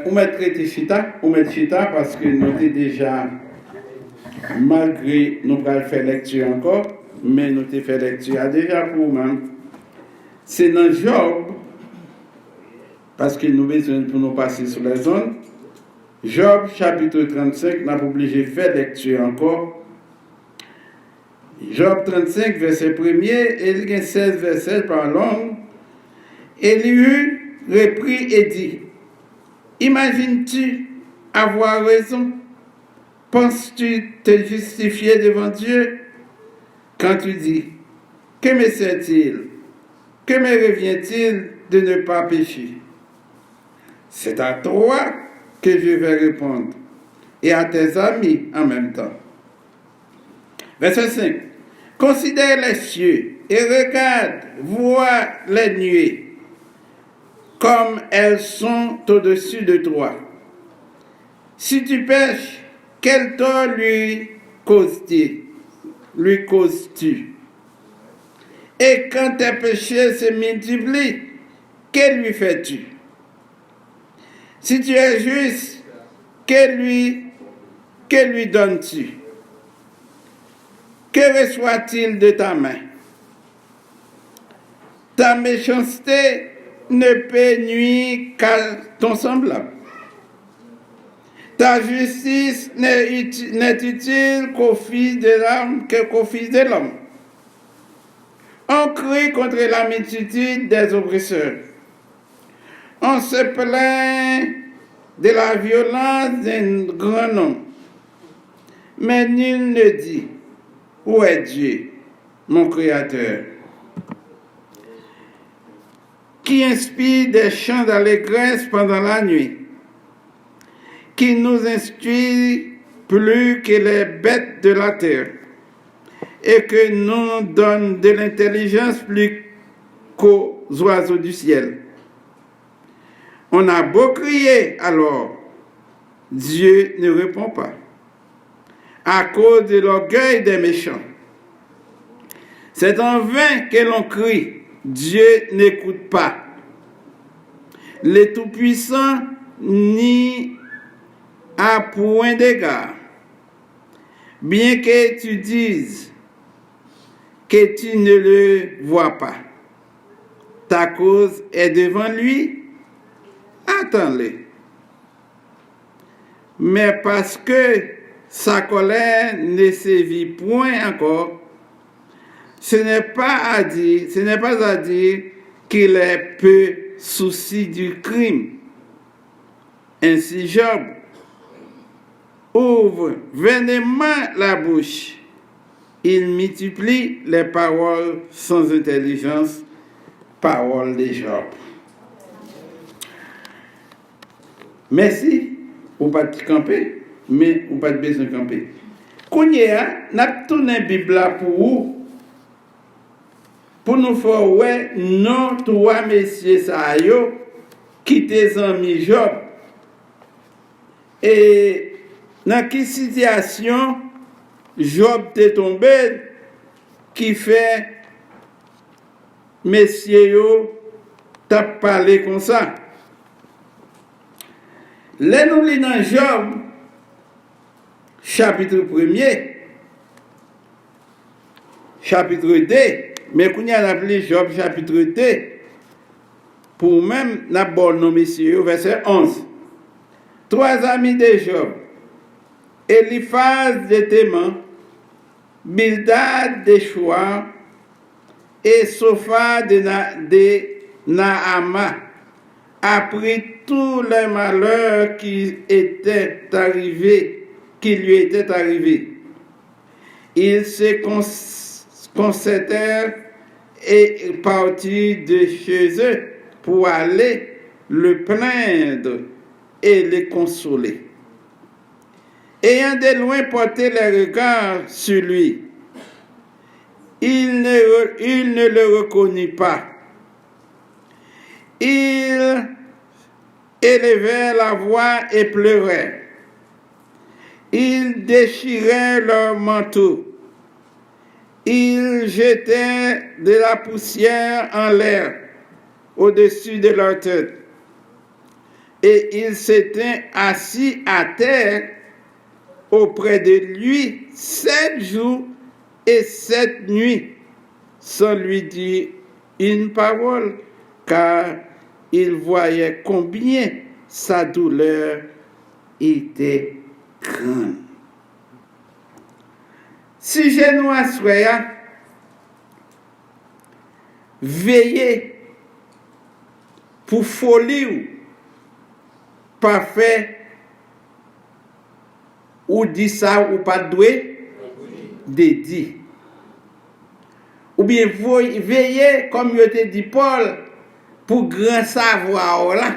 ou mettre chita, parce que nous avons déjà, malgré nous avons fait lecture encore, mais nous avons fait lecture déjà pour nous-mêmes. C'est dans Job, parce que nous avons besoin pour nous passer sur la zone. Job, chapitre 35, nous avons obligé de faire lecture encore. Job 35, verset 1er, et il y a 16 versets par langue. Élihu reprit et dit, imagines-tu avoir raison? Penses-tu te justifier devant Dieu quand tu dis, que me sert-il? Que me revient-il de ne pas pécher? C'est à toi que je vais répondre et à tes amis en même temps. Verset 5. Considère les cieux et regarde, vois les nuées comme elles sont au-dessus de toi. Si tu pêches, quel tort lui causes-tu? Et quand tes péchés se multiplient, que lui fais-tu? Si tu es juste, que lui donnes-tu? Que reçoit-il de ta main? Ta méchanceté ne peut nuire qu'à ton semblable. Ta justice n'est utile qu'au fils de l'homme. On crie contre la multitude des oppresseurs. On se plaint de la violence d'un grand homme. Mais nul ne dit, où est Dieu, mon Créateur, qui inspire des chants d'allégresse pendant la nuit, qui nous instruit plus que les bêtes de la terre, et que nous donne de l'intelligence plus qu'aux oiseaux du ciel. On a beau crier, alors Dieu ne répond pas, à cause de l'orgueil des méchants. C'est en vain que l'on crie, Dieu n'écoute pas. Le Tout-Puissant n'y a point d'égard. Bien que tu dises que tu ne le vois pas, ta cause est devant lui, attends-le. Mais parce que sa colère ne sévit point encore, ce n'est pas à dire qu'il est peu souci du crime. Ainsi Job ouvre vainement la bouche. Il multiplie les paroles sans intelligence, paroles de Job. Merci, ou pas de camper, mais ou pas de besoin de camper. Kounia, n'a tourné la Bible pour nous faire ouais, non, toi, messieurs, ça y est, qui tes amis Job. Et dans quelle situation Job t'est tombé qui fait messieurs t'as parlé comme ça. Là nous lisons dans Job chapitre 1er chapitre 2, mais qu'on y a appelé Job chapitre 2 pour même n'abord nos messieurs verset 11. Trois amis de Job, Eliphaz de Théman, Bildad de Choua et Sopha de Naama, apprit tous les malheurs qui lui étaient arrivés. Ils se concertèrent et partirent de chez eux pour aller le plaindre et le consoler. Ayant de loin porté les regards sur lui, il ne le reconnut pas. Ils élevèrent la voix et pleuraient. Ils déchiraient leurs manteaux. Ils jetaient de la poussière en l'air au-dessus de leur tête. et il s'était assis à terre auprès de lui 7 jours et 7 nuits, sans lui dire une parole, car il voyait combien sa douleur était grande. Si je nous assois, veillez pour folie ou pas fait ou dit ça ou pas doué de dire. Ou bien veillez, comme je te dit Paul, pour grand savoir là,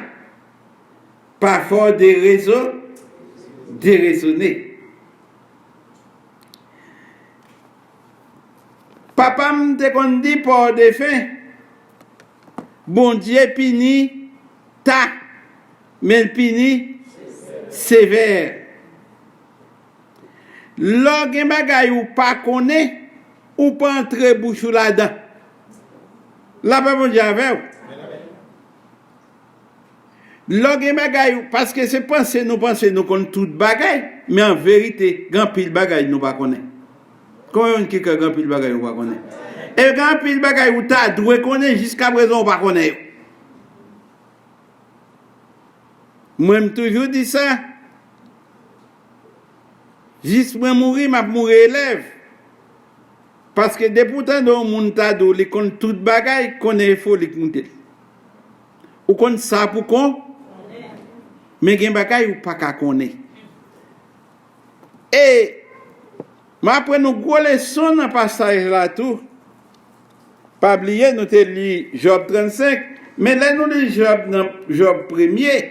pas fort de raison, de raisonner. Papa me kon dit pour des fins, bon Dieu pini ta, mais pini sévère. Lò gen bagay ou pas connaît, ou pas entrer bouche là-dedans. La paix bon Dieu avec ou. Lò gen bagay ou, parce que c'est penser nous connaît tout bagay, mais en vérité, grand pile bagay nous pas connaît. Comment on dit que grand pile bagay ou pas connaît? Et grand pile bagay ou ta doué connaît jusqu'à présent ou pas connaît. Moi me toujours dit ça. Juste moi mourir, m'a mourir élève. Parce que des pourtant dans le monde ta do, les connaît tout bagay, connaît faut les monter. Ou connaît ça pour qu'on mais gen bagay ou pas ka connaît. Et m'après nous gros leçon dans passage là tout. Pas oublier nous te li Job 35, mais là nous li Job 1er.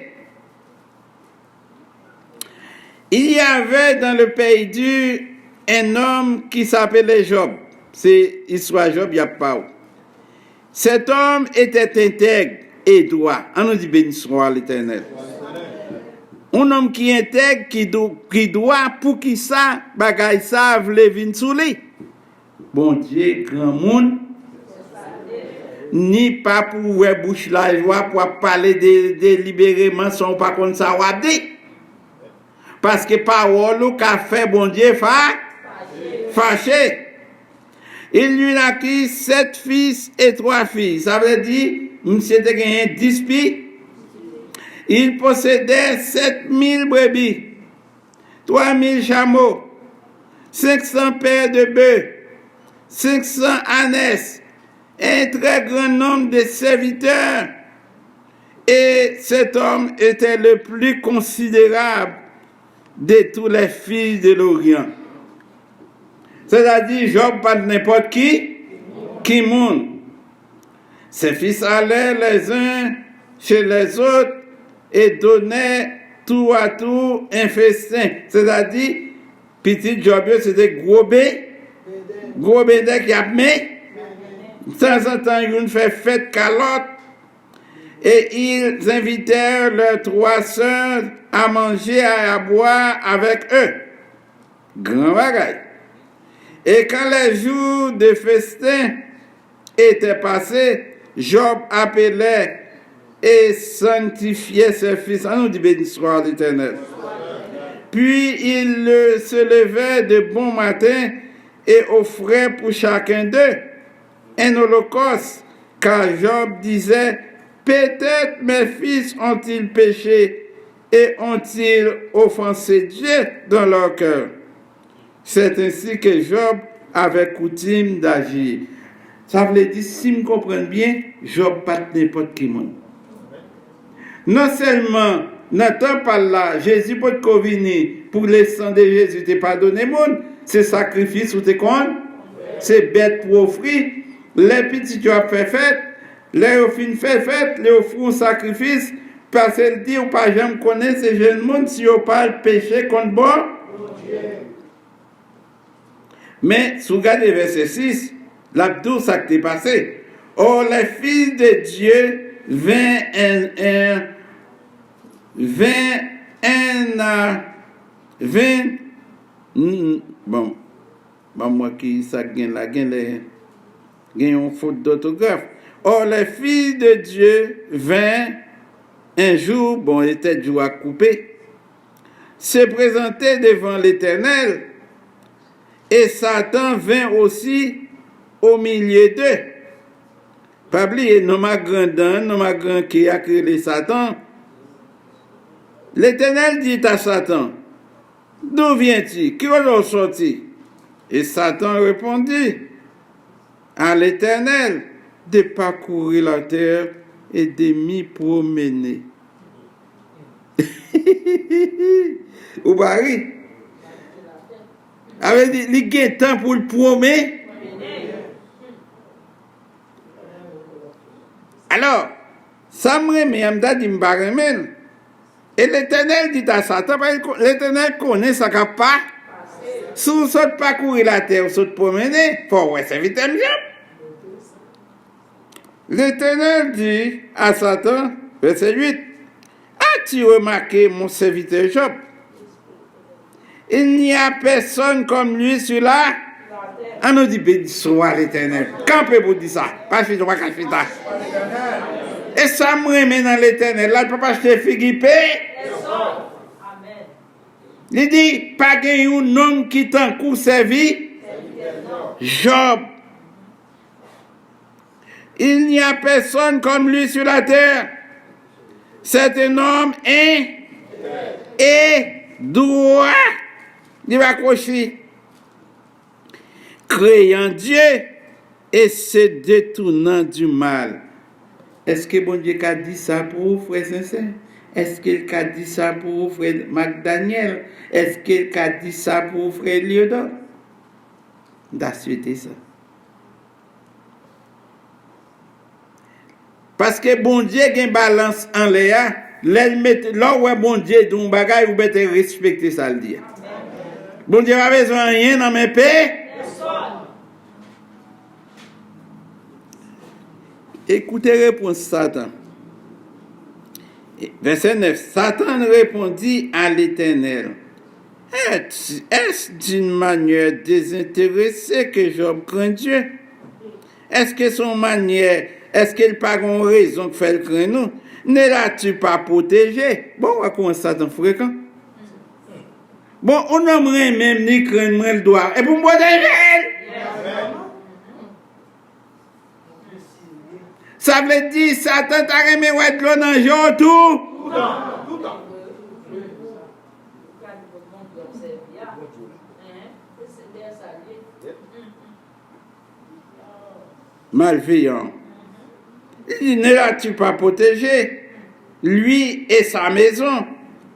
Il y avait dans le pays du un homme qui s'appelait Job. C'est histoire Job, il n'y a pas. Cet homme était intègre et droit. On nous dit béni soit l'Éternel. Un homme qui est intègre, qui doit pour qui ça, bagay ça, vle vin sou li. Bon Dieu, grand monde, ni pas pour ouais bouche la joie pour parler délibérément sans pas qu'on ça wa dit. Parce que parole ou qu'a fait bon Dieu fâché. Il lui naquit 7 fils et 3 filles. Ça veut dire, monsieur te gagné 10 filles. Il possédait 7000 brebis, 3000 chameaux, 500 paires de bœufs, 500 ânesses, un très grand nombre de serviteurs. Et cet homme était le plus considérable de tous les fils de l'Orient. C'est-à-dire, Job pas de n'importe qui monde. Ses fils allaient les uns chez les autres et donnaient tout à tout un festin. C'est-à-dire, petit Job, c'était gros bédé qui a mis. De temps en temps, ils fait fête calotte. Et ils invitèrent leurs 3 sœurs à manger et à boire avec eux. Grand bagaille. Et quand les jours de festin étaient passés, Job appelait et sanctifiait ses fils. On nous dit béni soit l'Éternel. Puis il se levait de bon matin et offrait pour chacun d'eux un holocauste, car Job disait, peut-être mes fils ont-ils péché et ont-ils offensé Dieu dans leur cœur. C'est ainsi que Job avait coutume d'agir. Ça veut dire, si vous comprenez bien, Job pas n'importe qui monde. Non seulement, n'entend pas là, Jésus peut te venir pour le sang de Jésus te pardonner monde, c'est sacrifice ou te compte, c'est bête pour offrir. Les petits tu as fait fête, les offres fait fête, les offres sacrifice, parce qu'elle dit ou pas jamais connaître ces jeunes monde si on parle péché contre bon. Mais, si vous regardez verset 6, l'abdou, ça qui est passé. Oh, les fils de Dieu vinrent bon, moi qui ça gagne là, gagne une faute d'orthographe. Oh, les fils de Dieu vinrent un jour, bon, il était jour à couper, se présentait devant l'Éternel, et Satan vint aussi au milieu d'eux. Pas oublier, non ma grand qui a créé Satan. L'Éternel dit à Satan, d'où viens-tu? Qui est sorti? Et Satan répondit à l'Éternel de parcourir la terre et de m'y promener. Ou bari? Avec il y a temps pour le promener. Alors, ça me remet, dit me et l'Éternel dit à Satan, l'Éternel connaît ça qu'il pas. Si vous sautez parcourir la terre, vous sautez promener, pour ouais, c'est vite un job. L'Éternel dit à Satan, verset 8, as-tu remarqué mon serviteur Job? Il n'y a personne comme lui sur la. On nous dit, béni soit l'Éternel. Quand peut-vous dire ça? Pas je dois cacher ça. Et ça me remet dans l'Éternel. Là, il ne peut pas acheter figue. Il dit, pas qu'il un homme qui t'en coup servi. Job. Il n'y a personne comme lui sur la terre. C'est un homme et droit. Il va accrocher. Créant Dieu et se détournant du mal. Est-ce que bon Dieu a dit ça pour vous, frère sincère? Est-ce qu'il a dit ça pour vous, frère McDaniel? Est-ce qu'il a dit ça pour vous, frère Liodor? D'assurer ça. Parce que bon Dieu a une balance en l'air. Là où bon Dieu dit un bagage, vous devez respecter ça le dire. Bon Dieu n'a besoin de rien dans mes paix. Écoutez réponse Satan. Verset 9. Satan répondit à l'Éternel. Est-ce d'une manière désintéressée que Job craint Dieu? Est-ce que son manière, est-ce qu'il n'a pas une raison que fait le craindre nous? Ne l'as-tu pas protégé? Bon, on va commencer Satan fréquent. Bon, on n'aimerait même ni craindre le doigt. Et pour me protéger? Ça veut dire Satan t'a remis de l'eau dans le jour tout. Tout temps. Malveillant. Il dit, ne l'as-tu pas protégé? Lui et sa maison,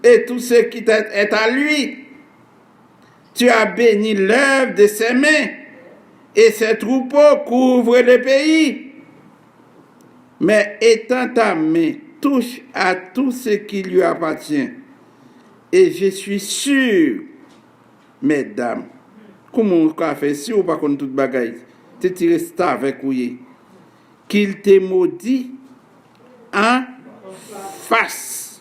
et tout ce qui est à lui. Tu as béni l'œuvre de ses mains, et ses troupeaux couvrent le pays. Mais étant ta main touche à tout ce qui lui appartient, et je suis sûr, mesdames, comment on a fait si ou pas contre toute bagaille, te tirer ça avec ouïe, qu'il te maudit en face.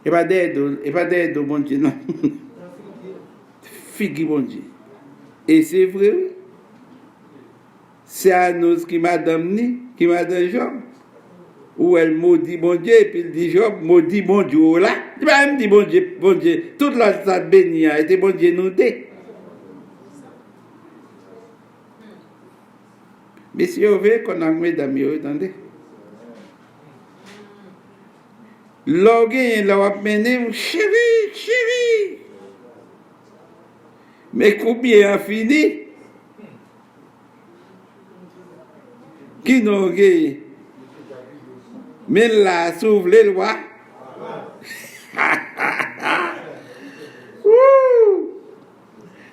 Et pas d'aide au bon Dieu, non. Figue bon Dieu. Et c'est vrai, oui. C'est à nous qui madame Job. Où elle maudit bon Dieu, et puis il dit Job, maudit bon Dieu là. Il va même dire bon Dieu, toute la stade bénie a été bon Dieu nous dit. Mais si vous voulez qu'on a mesdames, attendez. L'orgueil, l'a mené, chérie. Mais combien a fini? Qui n'orgueil? Mais là, s'ouvre les lois.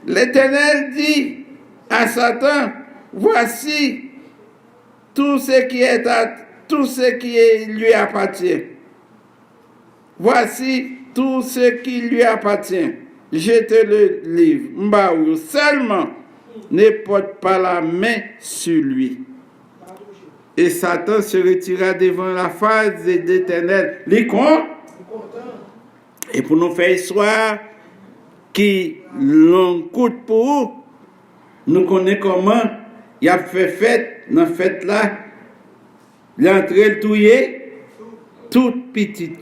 L'Éternel dit à Satan, voici tout ce qui lui appartient. Voici tout ce qui lui appartient. Je te le livre. Mbaou, seulement ne porte pas la main sur lui. Et Satan se retira devant la face de l'Éternel. Et pour nous faire histoire qui l'on coûte pour nous connaissons comment il a fait fête dans fête là. L'entrée le touyer, toute petite.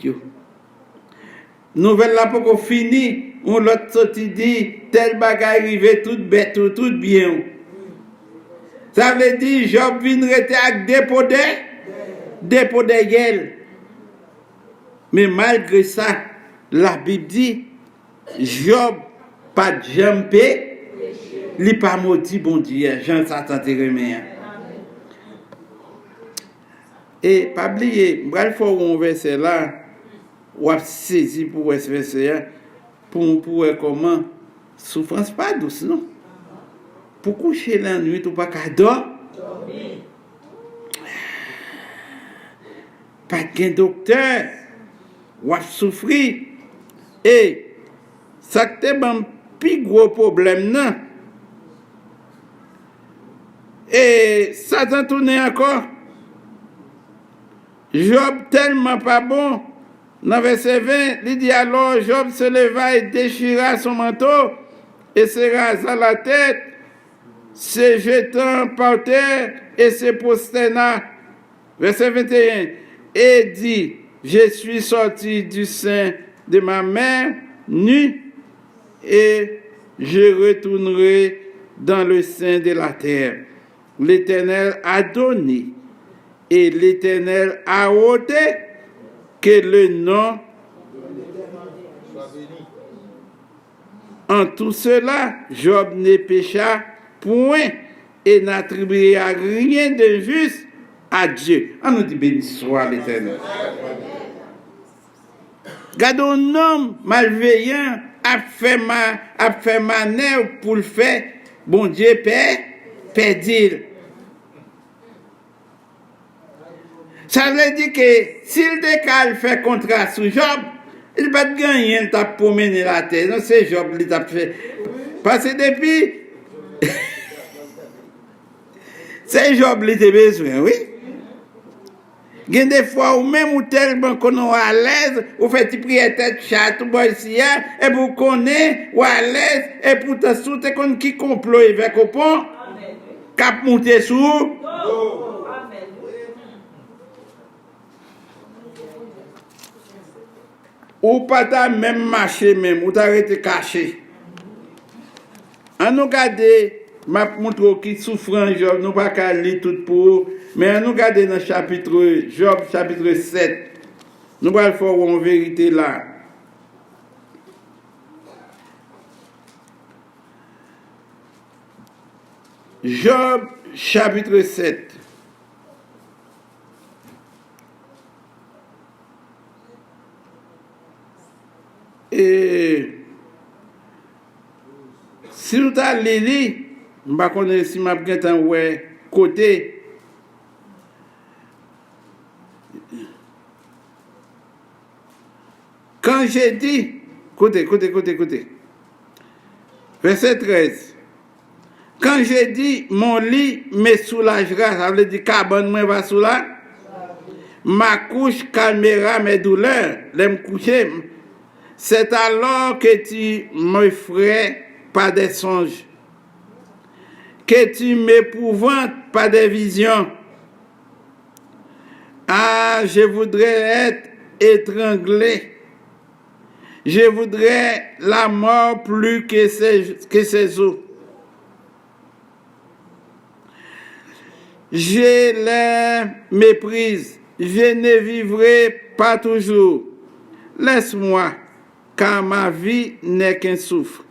Nouvelle là pour qu'on finisse, on l'autre sorti dit, tel bagage arrivé, tout bête, tout bien. Ça veut dire, Job vient rester avec dépôt de gueule. Mais malgré ça, la Bible dit, Job pas jamper, il pas maudit bon Dieu, Jean Satan te remet. Et pas oublier, il faut un verset là, ou à saisir pour ce verset pour voir comment souffrance pas douce non. Pour coucher la nuit ou pas qu'à dormir. Pas qu'un docteur ou à souffrir. Et ça que c'est un plus gros problème non. Et ça t'en tourne encore. Job tellement pas bon. Dans verset 20, il dit alors Job se leva et déchira son manteau et se rasa la tête, se jetant par terre et se prosterna. Verset 21, et dit, je suis sorti du sein de ma mère nu et je retournerai dans le sein de la terre. L'Éternel a donné et l'Éternel a ôté, que le nom en tout cela, Job ne pécha point et n'attribua rien de juste à Dieu. On nous dit béni soit l'Éternel. Garde un homme malveillant a fait manœuvre pour le faire, bon Dieu perdit. Ça veut dire que s'il décale fait contrat sous Job, il va gagner, il t'a promené la terre. Non, c'est Job qui t'a fait. Parce que depuis, c'est Job qui t'a besoin, oui. Il y a des fois où même ou tellement qu'on est à l'aise, ou fait une prière tête chat, ou boy si et vous connaissez, ou à l'aise, et pour te soutenir, qu'on qui complot avec au pont, cap monter sous. Ou pas ta même marché même, ou t'as été caché. On nous regarde, m'a montre qui souffrant Job, nous pas qu'à lire tout pour, mais on nous regarde dans chapitre Job chapitre 7. Nous allons faire en vérité là. Job chapitre 7. Et si vous avez lu, je ne sais pas si je vais vous côté. Quand j'ai dit, écoutez. Verset 13. Quand j'ai dit, mon lit me soulagera, ça veut dire cabane me va soulager. Ma couche calmera mes douleurs, les me coucher. C'est alors que tu m'effraies par des songes, que tu m'épouvantes par des visions. Ah, je voudrais être étranglé. Je voudrais la mort plus que ses os. Je les méprise. Je ne vivrai pas toujours. Laisse-moi, car ma vie n'est qu'un souffle.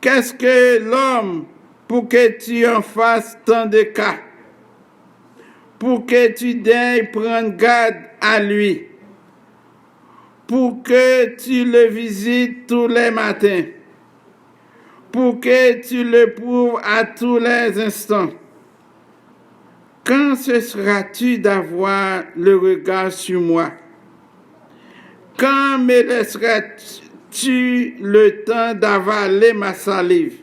Qu'est-ce que l'homme pour que tu en fasses tant de cas? Pour que tu daignes prendre garde à lui? Pour que tu le visites tous les matins? Pour que tu le prouves à tous les instants? Quand cesseras-tu d'avoir le regard sur moi? Quand me laisseras-tu le temps d'avaler ma salive?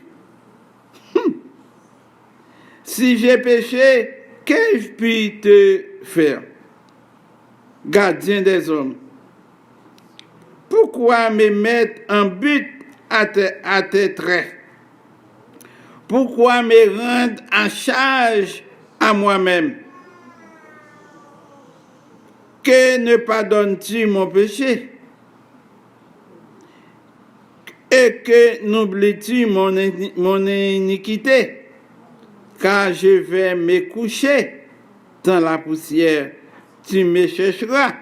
Si j'ai péché, qu'ai-je pu te faire? Gardien des hommes. Pourquoi me mettre en but à tes traits? Pourquoi me rendre en charge à moi-même? que ne pardonnes-tu mon péché? Et que n'oublies-tu mon iniquité? Car je vais me coucher dans la poussière. Tu me chercheras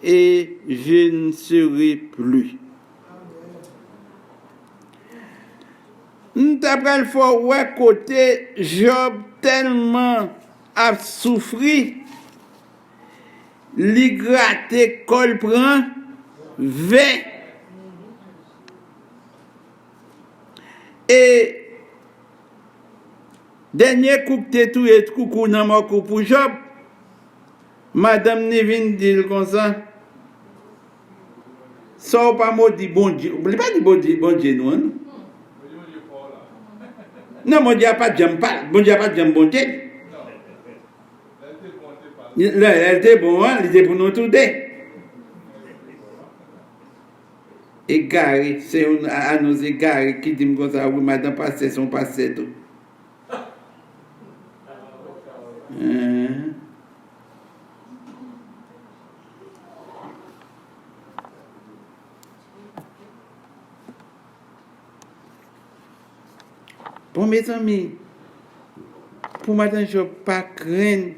et je ne serai plus. Nous t'apprenons le fois où côté Job tellement a souffri, li gratte col prend, ve. Et dernier coup que tout et coucou dans mon coup pour Job, Madame Nevin dit comme ça, ça pas maudit bon Dieu. Vous ne pas dit bon Dieu, non? Non, mon Dieu n'a pas de jambe, bon Dieu n'a pas de jambe, bon Dieu. Elle était bon, elle était pour nous tous deux. Égaré, c'est à nos égarés qui dit comme ça, oui, madame, passé son passé tout. Bon, mes amis, pour madame, je ne pas craindre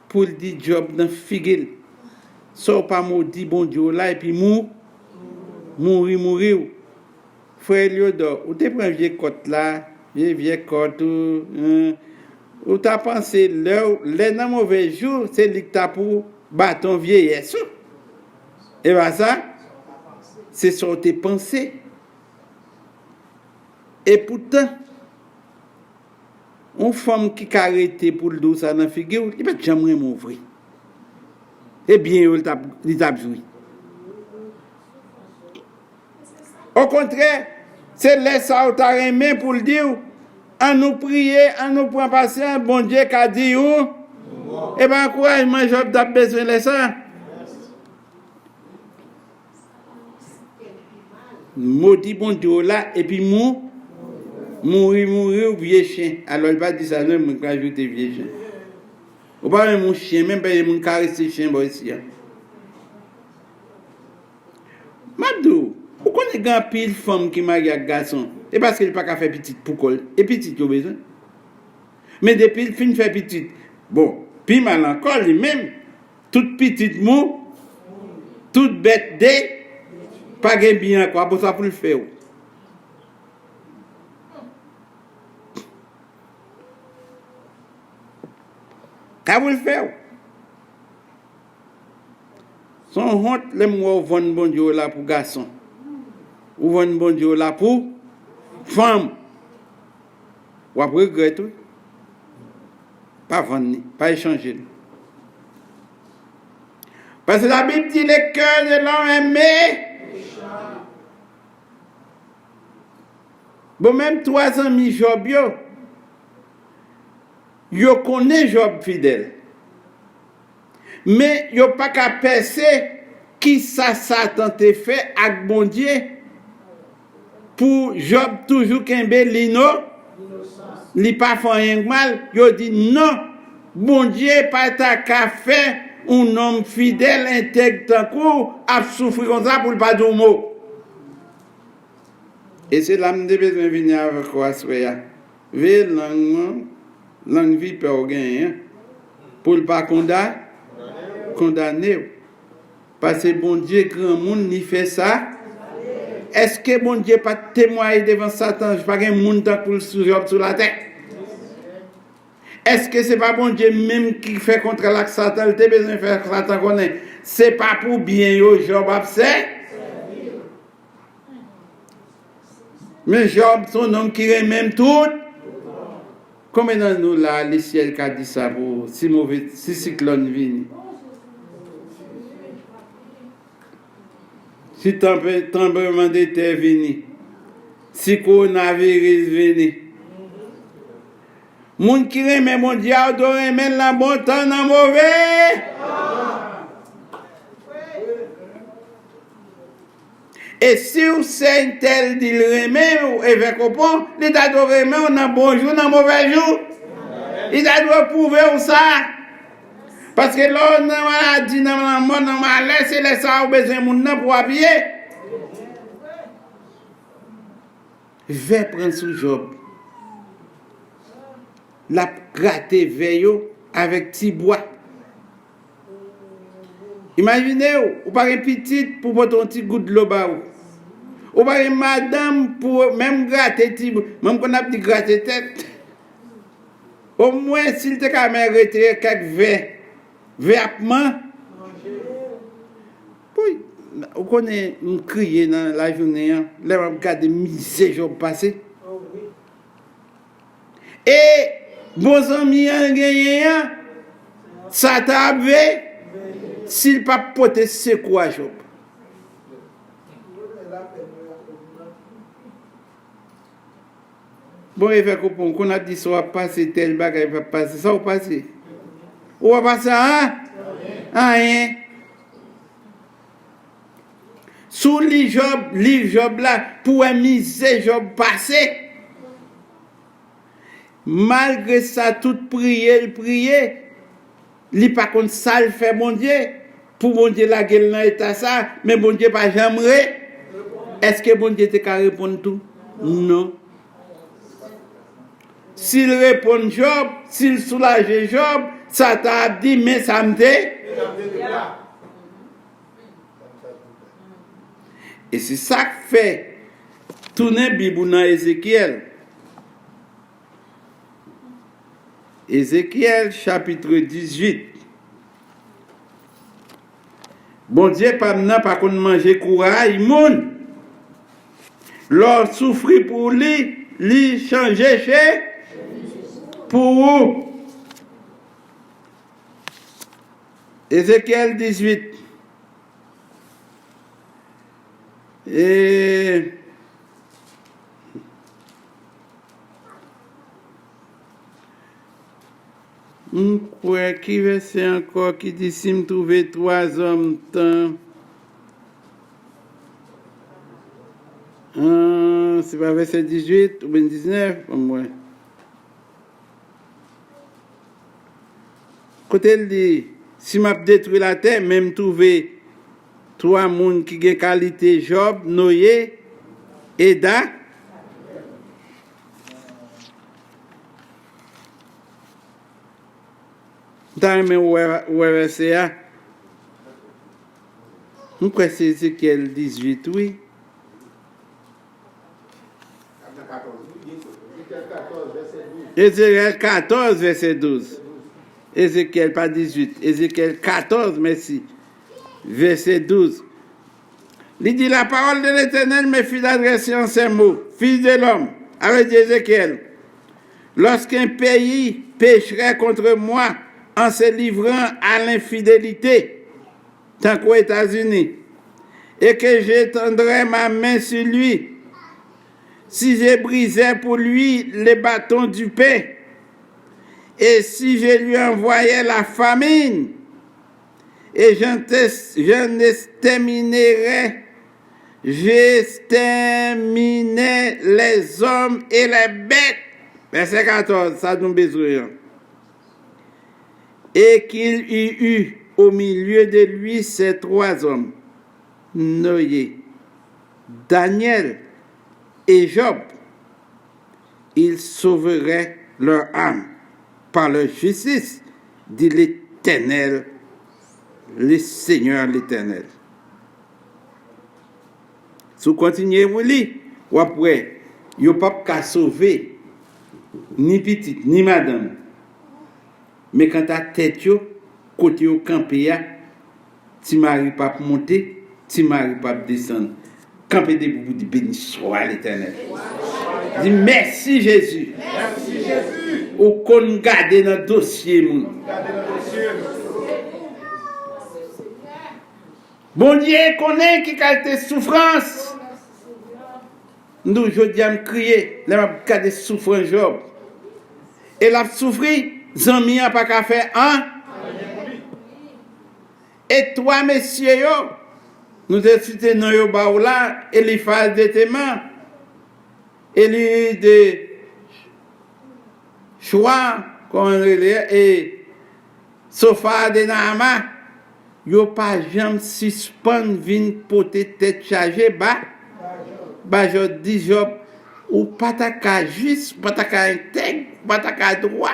pour le dire job dans figure. Sauf pas maudit bon Dieu là et puis mourir. Frère Léodore, ou t'es pris un vieux côte là, vieux côte, ou t'as pensé, les dans mauvais jour, c'est lui que t'as pour bâton vieillesse. Et bien ça, c'est ça que t'es pensé. Et pourtant, une femme qui a arrêté pour le dos ça dans la figure, il ne peut jamais m'ouvrir. Eh bien, il t'a joué. Au contraire, c'est laisser ça au taremé pour le dire, en nous prier, en nous prendre patience, bon Dieu qui a dit où? Eh bien, encouragement, Job a besoin de ça. Maudit bon Dieu là, et puis mourir, vieux chien. Alors, il va dire ça, non, je vais ajouter vieux chien. Ou pas mon chien, même pas mon caresser chien, ici. Madou, ou connaît grand pile femme qui marie avec garçon? Et parce qu'il pas qu'à faire petite pour coller. Et petite, il a besoin. Mais depuis il finit faire petite. Bon, puis mal encore, lui-même, toute petite mou, toute bête dé, pas de bien quoi, pour ça pour le faire. Qu'à vous le faire? Son honte, les mots vont bon Dieu là pour garçon. Ou vont bon Dieu là pour femme. Ou après regretter. Pas vendre, pas échanger. Parce que la Bible dit le cœur de l'homme aimé. Bon, même 3 amis Job, yo connaît Job fidèle. Mais yo pas qu'à percer qui ça Satan te fait avec bon Dieu pour Job toujours qu'un bel lino, li pas fait rien mal, yo dit non, bon Dieu pas ta qu'à faire un homme fidèle, intègre tant coup, a souffrir comme ça pour pas dire mot. Et c'est là que je besoin de venir avec quoi, soya. Ve langue vie peut gagner pour ne pas condamner. Parce que bon Dieu, grand monde, n'y fait ça. Est-ce que bon Dieu pas témoigner devant Satan, je pas un monde pour le sur la tête? Est-ce que c'est pas bon Dieu même qui fait contre la Satan, il a besoin de faire Satan connaît? C'est pas pour bien yo Job absent. Mais Job, son homme qui remet même tout. Combien dans nous là, le ciel qui a dit ça pour si mauvais, si cyclone vient? Si tremblement de terre vient, si coronavirus vient, moun qui remet mon diable doit remettre la bonne temps dans mauvais. Et si vous c'est un tel dit le remet ou évêque au pont, il doit remettre on a bon jour, on a mauvais jour. Il doit prouver ça. Parce que là, on a maladie, on a mort, on a malheur, c'est les ça, on a besoin de monde pour habiller. Va prendre sous Job. La gratter veille avec petit bois. Imaginez, vous pas une petite pour votre un petit goutte de l'eau bas. Ou pas une madame pour même gratter petit, même qu'on a petit gratter tête. Au moins s'il te quand même retirer quelques verpement. Oui, vous connaissez me crier dans la journée, là on regarde misère jours passé. Et bons amis en gagné, ça t'a avé s'il pas porter ce quoi Job. Bon, il fait qu'on a dit ça va passer tel bagage va passer, ça va passer. Ou va passer hein? Rien. Sous les Job là, pour un misère Job passé. Malgré ça, tout prier, il pas contre ça le fait mon Dieu. Pour mon Dieu la gueule dans l'état ça, mais mon Dieu pas jamais. Est-ce que mon Dieu te qu'à répondre tout? Non. S'il répond Job, s'il soulage Job, ça t'a dit mais ça me dit. Et c'est ça que fait tourner Bible dans Ézéchiel. Ézéchiel chapitre 18. Bon Dieu pas qu'on manger courage moun. L'or souffrir pour lui changer chez pour vous. Ézéchiel 18. Et quoi qui verset encore qui dit si me trouver 3 hommes temps. C'est pas verset 18 ou bien 19 au moins. Côté il dit si m'a détruit la terre même trouver 3 monde qui ont qualité Job, Noé, Eda. Dans le verset, nous croyons c'est Ézéchiel 18, oui. Ézéchiel 14, verset 12. Ézéchiel, pas 18. Ézéchiel 14, merci. Verset 12. Il dit la parole de l'Éternel me fut adressée en ces mots. Fils de l'homme, avec Ézéchiel, lorsqu'un pays pécherait contre moi en se livrant à l'infidélité, tant qu'aux États-Unis, et que j'étendrais ma main sur lui, si je brisais pour lui les bâtons du pain, et si je lui envoyais la famine, et j'exterminerais les hommes et les bêtes. Verset 14, ça nous besoin. Et qu'il y eut au milieu de lui ces 3 hommes, Noé, Daniel et Job, ils sauveraient leur âme par leur justice, dit l'Éternel, le Seigneur l'Éternel. Si vous continuez à lire, ou après, il n'y a pas qu'à sauver ni petite, ni madame. Mais quand ta tête, côté au campé, tu m'arrives pas à monter, tu m'arrives pas à descendre. Campé de vous dit béni soit l'Éternel. Dis merci Jésus. Merci Jésus. Ou qu'on garde dans le dossier. Bon Dieu connaît qui a des souffrances. Nous, je dis à me crier, là, il y a des souffrances, Job. Et la souffrir, Zami n'a pas qu'à faire un. Et toi, messieurs, nous discutons dans le baoula, et les phases de tes mains, et les de choix, et sofa de Nama, yo pas jamais suspend vin poter tête chargée ba je dis job ou pas ta ka juste pas ta ka intègre pas ta ka droit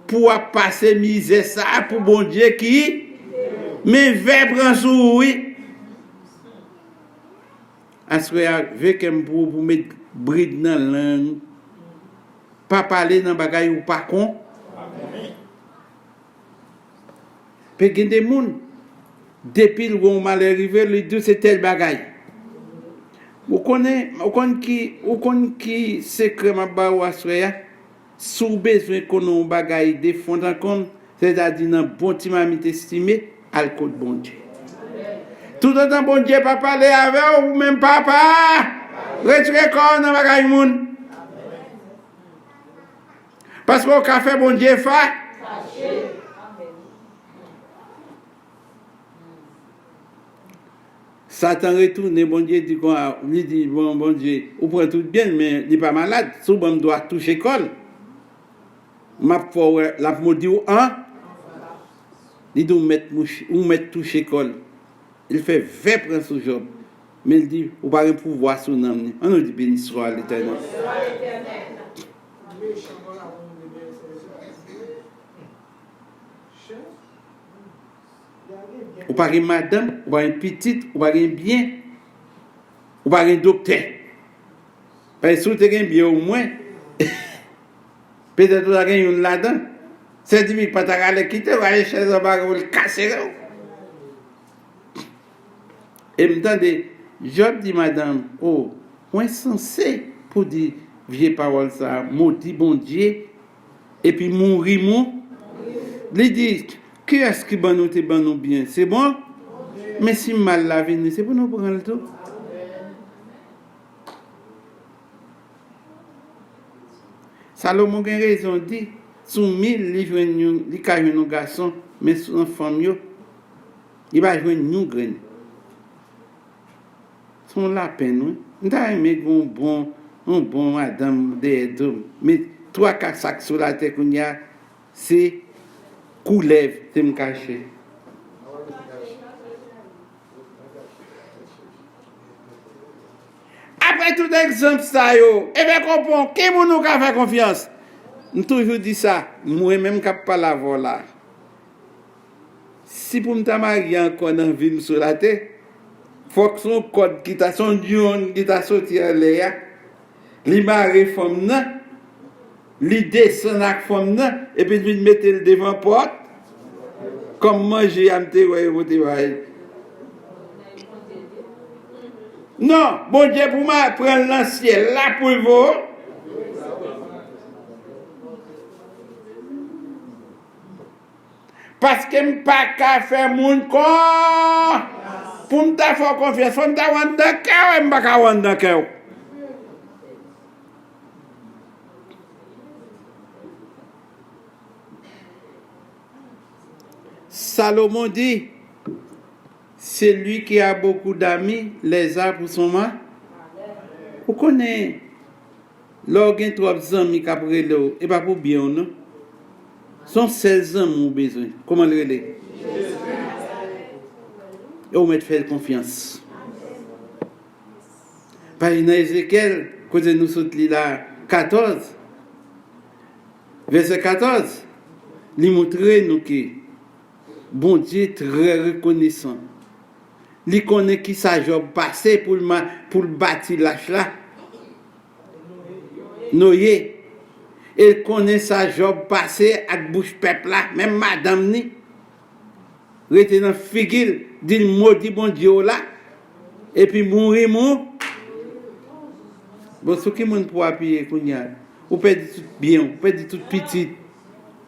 pour passer misère ça pour bon Dieu qui mais veut prendre sous oui assoya veut que pour mettre bride dans langue pas parler dans bagaille ou pas con peut gen des monde depuis le mal arrivé lui dit c'est tel bagaille ou connaît qui secret ma ba ou assoya sous besoin qu'on bagaille de fond en compte c'est-à-dire dans bon timamite estimé al code bon Dieu tout autant bon Dieu pas parler avec ou même papa retire corps dans bagaille moun parce qu'on a fait bon Dieu fa Satan retourne, bon Dieu dit quoi, lui dit bon Dieu, ou prend tout bien mais il pas malade, souvent doit toucher col. M'a pour la maudit ou un il doit mettre toucher col. Il fait 20 prendre ce job. Mais il dit ou pas un pouvoir sur nous. On nous dit béni soit l'Éternel. Ou pas une madame, ou pas une petite, ou pas un bien, ou pas un docteur. Parce que si tu as un bien au moins, peut-être que tu as une là-dedans. C'est dit que tu vas aller quitter, ou aller chez un bar, ou le casser. Et me Job dit madame, oh, on est censé pour dire vieille parole ça, maudit bon Dieu, et puis mourir mou. Il dit, qui est-ce qui va nous bien? C'est bon? Mais si mal la vie, c'est pour nous prendre le tout. Salomon a raison dit, sous 1000 livres, il y a un garçon, mais sous une femme, il va jouer une graine. Son la peine, nous avons aimé un bon madame de mais 3-4 sacs sur la tête qu'on y a, c'est couleuvre, c'est me cacher. Après tout exemple ça yo, et bien comprend qui nous a fait confiance. Nous toujours dit ça, moi même cap pas la voilà. Si pour me marier encore dans ville sur la tête, faut que son code qui t'a son dion qui t'a sorti en l'air, li marre femme nan, li descend avec femme nan et puis lui mettre le devant porte comme manger am te ouais. Non, bon Dieu pour moi prendre l'ancien là pour vous. Parce que je pas qu'à faire mon corps. Pour me faire confiance, faut me faire dans le cœur, je ne pas dans le cœur. Salomon dit, c'est lui qui a beaucoup d'amis, les a pour son mal. Vous connaissez, lorsqu'il y a 3 amis qui ont pris l'eau, et pas pour bien, non? Sont 16 ans, mon besoin. Comment le relais? Et on met faire confiance. Par exemple, Ézéchiel, quand nous sommes là, 14, verset 14, il montre nous que bon Dieu est très reconnaissant. Il connaît qui sa job passé pour le bâtir l'âge là. Noé. Il connaît sa job passé avec bouche peuple là, même madame ni. Rete dans figil, dit maudit bon Dieu là, et puis mourir mou. Bon, ce qui moun pour appuyer kounya, ou perdre tout bien, ou perdre tout petit.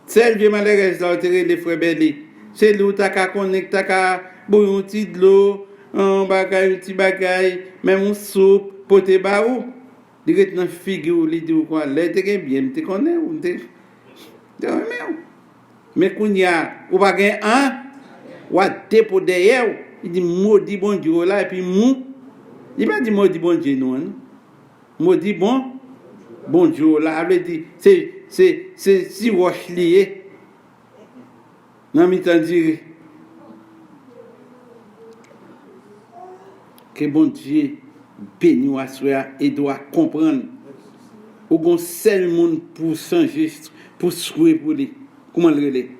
Celle vieux malheureuse là, les frères Belli. C'est l'eau ta ka connecte, ta ka bouillon petit de l'eau, un bagay, un petit bagay, même un soupe, poté ba ou. Il rete dans figil, il dit ou quoi, là te bien, te connais ou te mais kounya, ou pas gen un ou à dépôt derrière, il dit maudit bon Dieu là, et puis mou. Il pas dit maudit bon Dieu non. Maudit bon Dieu là, il dit c'est si roche lié. Nan mi tan dire que bon Dieu béni ou assoya et doit comprendre ou gon seul monde pour changer pour souhaiter pour lui. Comment le relais?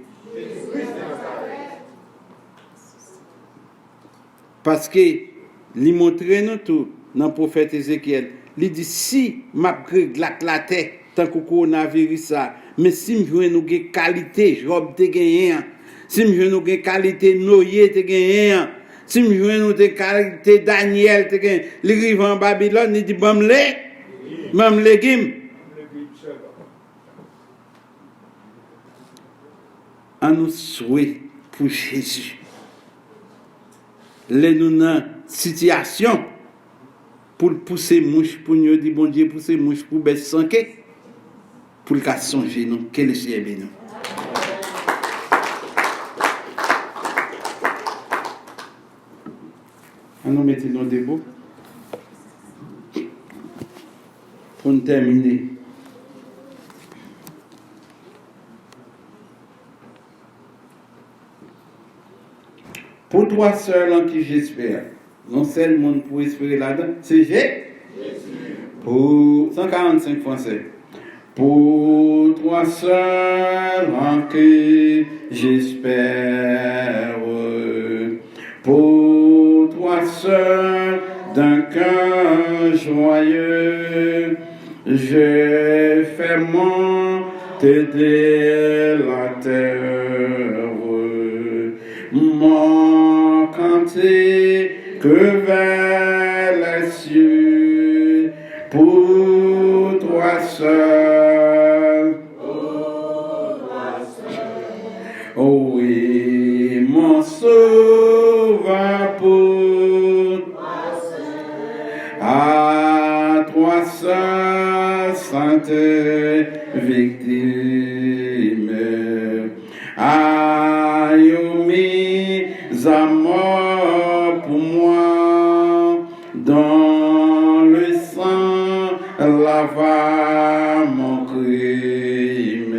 Parce que li montre nous tout dans le prophète Ézéchiel. Il dit si m'a la terre tant que coronavirus ça, mais si me joue nous qualité Job te gagné, si me joue nous qualité Noé te gagné, si me joue nous qualité Daniel te gagné, il arrive en Babylone, il dit bam légumes. En nous souhait pour Jésus. Les nous dans situation pour pousser mouche pour nous dire bon Dieu pousser mouche pour baisser sanké pour le cas songer nous que le Seigneur béni. Nous mettons nos debout pour nous terminer. Pour toi seul en qui j'espère, non seul monde pour espérer là-dedans, c'est Jésus. Pour 145 français. Pour toi seul en qui j'espère, pour toi seul d'un cœur joyeux, je fais monter de la terre mon cantique vers les cieux pour toi seul. Oh oui, mon sauveur pour toi seul. À toi seul, sainte victime. À mort pour moi, dans le sang lava mon crime.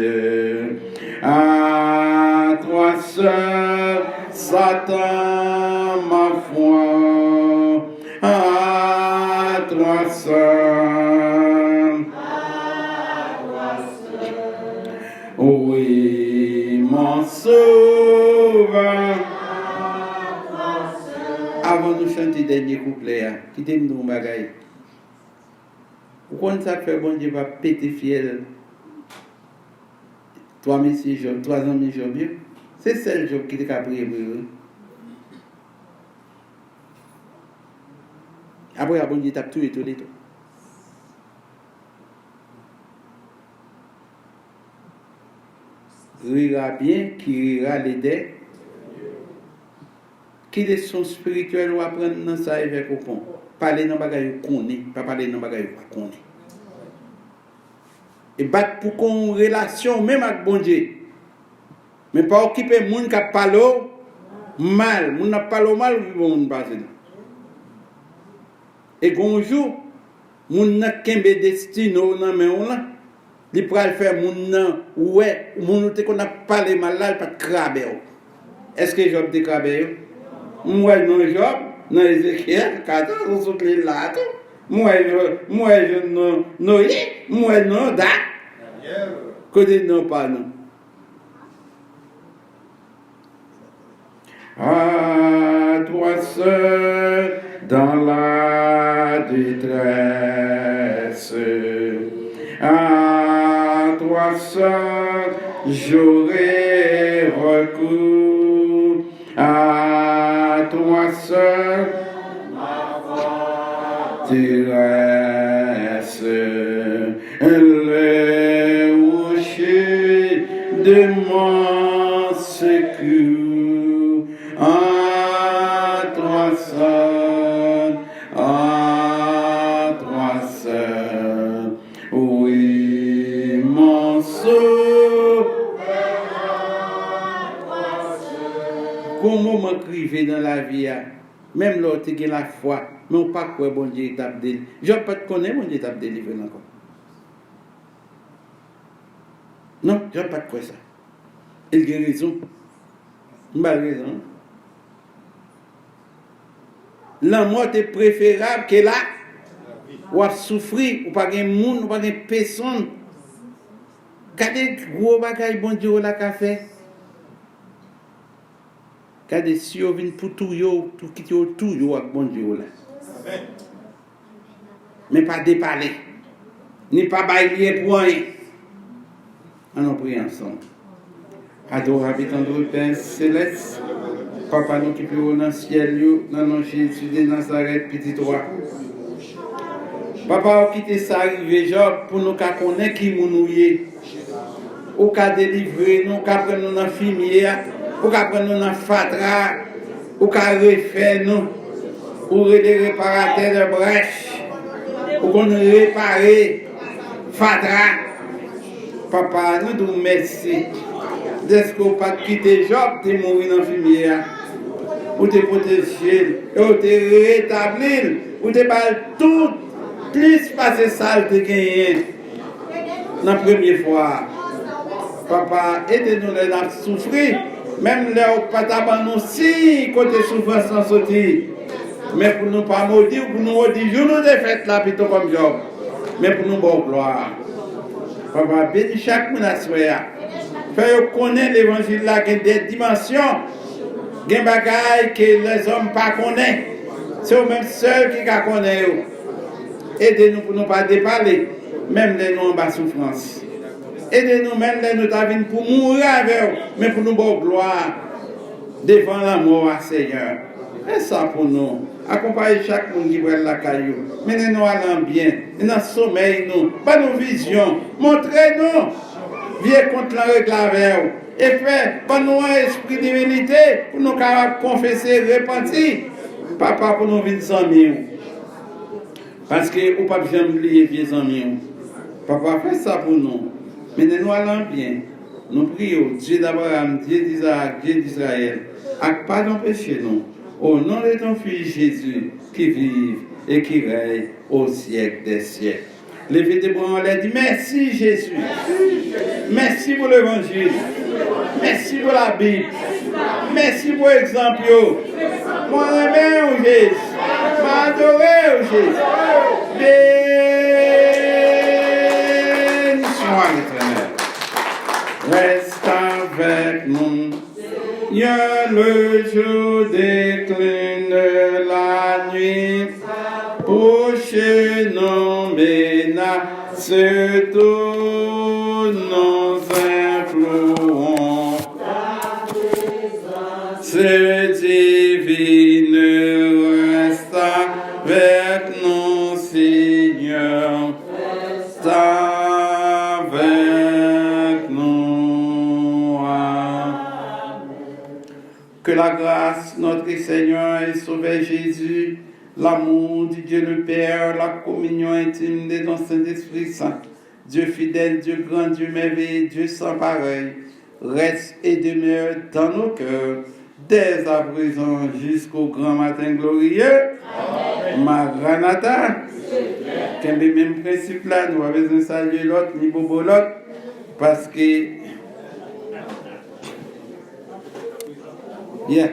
À toi seul, Satan, ma foi, à toi seul, oui, mon sauveur. Avant de chanter le dernier couplet, quittez-nous un bagaille. Pourquoi ça fait bon Dieu va péter fiel? 3 ans, Job, c'est celle Job qui t'a prié pour eux. Après, bon Dieu t'a tout étonné. Rira bien, qui rira les dettes. Qui leçon spirituelle ou apprendre dans ça avec au con. Parler dans bagaille qu'on connaît, pas parler dans bagaille qu'on connaît. Et battre pour qu'on relation même avec bon Dieu. Mais pas occuper moun qui parle mal, moun n'a parle mal ou moun passer. Et bonjour, moun n'a kembe destino nan men on là. Li pral faire moun nan ouais, moun te qu'on a parlé mal là pas craber. Est-ce que Job te craber? Moi non Job, dans Ézéchiel 14 on saute les là. Moi je non Noé, moi non da. Côté non pas non. À toi seul dans la détresse, à toi seul j'aurai recours, à toi seul ma forteresse, le rocher de mon secours. À toi seul, oui, mon sauveur. Comment m'écriver dans la vie, même l'autre qui a la foi, mais on pas quoi bon Dieu t'a délivré. Je ne pas te connaître, bon Dieu t'a délivré encore. Non, je ne pas te quoi ça. Il a raison. Pas raison. La mort est préférable que là, ou à souffrir, ou pas de monde, ou pas de personne. Regardez gros bagaille bon Dieu la café. Regardez si vous venez pour tout yo, tout quitter tout yo avec bon Dieu là. Mais pas déparler. Ni pas bailler pour rien. On prie ensemble. Adorable tendre Père céleste, Papa nous qui peut dans le ciel, dans nos Jésus de Nazareth, petit roi. Papa, on quitte ça arrivé, Job, pour nous connaître qui nous est. Ou qu'à délivrer nous, qu'à prendre nous dans la fumier, ou qu'à prendre nous dans la fatra, ou qu'à refaire nous, ou les réparateurs de brèche, ou qu'on réparer fatra. Papa, nous nous merci. Est-ce qu'on pas quitter Job, tu es mort dans la fumier, ou te protéger, ou te rétablir, ou te parler tout, plus passer ça, te gagner. La première fois. Papa, aidez-nous à souffrir, même là où pas nous si côté souffrance sans sortir. Mais pour nous pas maudire, pour nous maudire, je nous défaite là, plutôt comme Job. Mais pour nous bon gloire. Papa, bénis chaque monde à soi. Fais connaître l'évangile là, qui a des dimensions, qui a des bagailles que les hommes ne connaissent pas. C'est eux-mêmes seuls qui connaissent. Aidez-nous pour nous pas déparler, même les nous en bas souffrance. Aidez-nous même les nous t'avons pour mourir avec eux, mais pour nous bonne gloire devant la mort, Seigneur. Fais ça pour nous. Accompagnez chaque monde qui voit la caillou. Menez-nous à l'ambiance, dans le sommeil, nous. Pas nos visions. Montrez-nous. Viens contre la règle avec eux. Et faites, pas nous un esprit d'humilité pour nous confesser, repentir. Papa, pour nous venir sans mieux. Parce que nous ne pouvons jamais oublier vieux amis. Papa, fais ça pour nous. Menez-nous à l'ambiance. Nous prions, Dieu d'Abraham, Dieu d'Isaac, Dieu d'Israël. Avec pardon péché nous. Au nom de ton Fils Jésus, qui vive et qui règne au siècle des siècles. Levez tes bras en l'air, dit merci Jésus. Merci pour l'évangile. Merci pour la Bible. Merci pour l'exemple. Moi, j'aime Jésus. M'adorer Jésus. Bénis-moi l'éternel. Reste avec nous. Il y a le jour décline la nuit. Prochaine menace tous nos influents. Ce divine reste avec nous, Seigneur. Reste avec nous. Que la grâce, notre Seigneur et Sauveur Jésus, l'amour de Dieu le Père, la communion intime de ton Saint-Esprit Saint, Dieu fidèle, Dieu grand, Dieu merveilleux, Dieu sans pareil, reste et demeure dans nos cœurs, dès à présent jusqu'au grand matin glorieux. Amen. Maranatha. Qu'un des mêmes principes là, nous avons besoin de saluer l'autre, ni bobo l'autre, parce que. Yeah.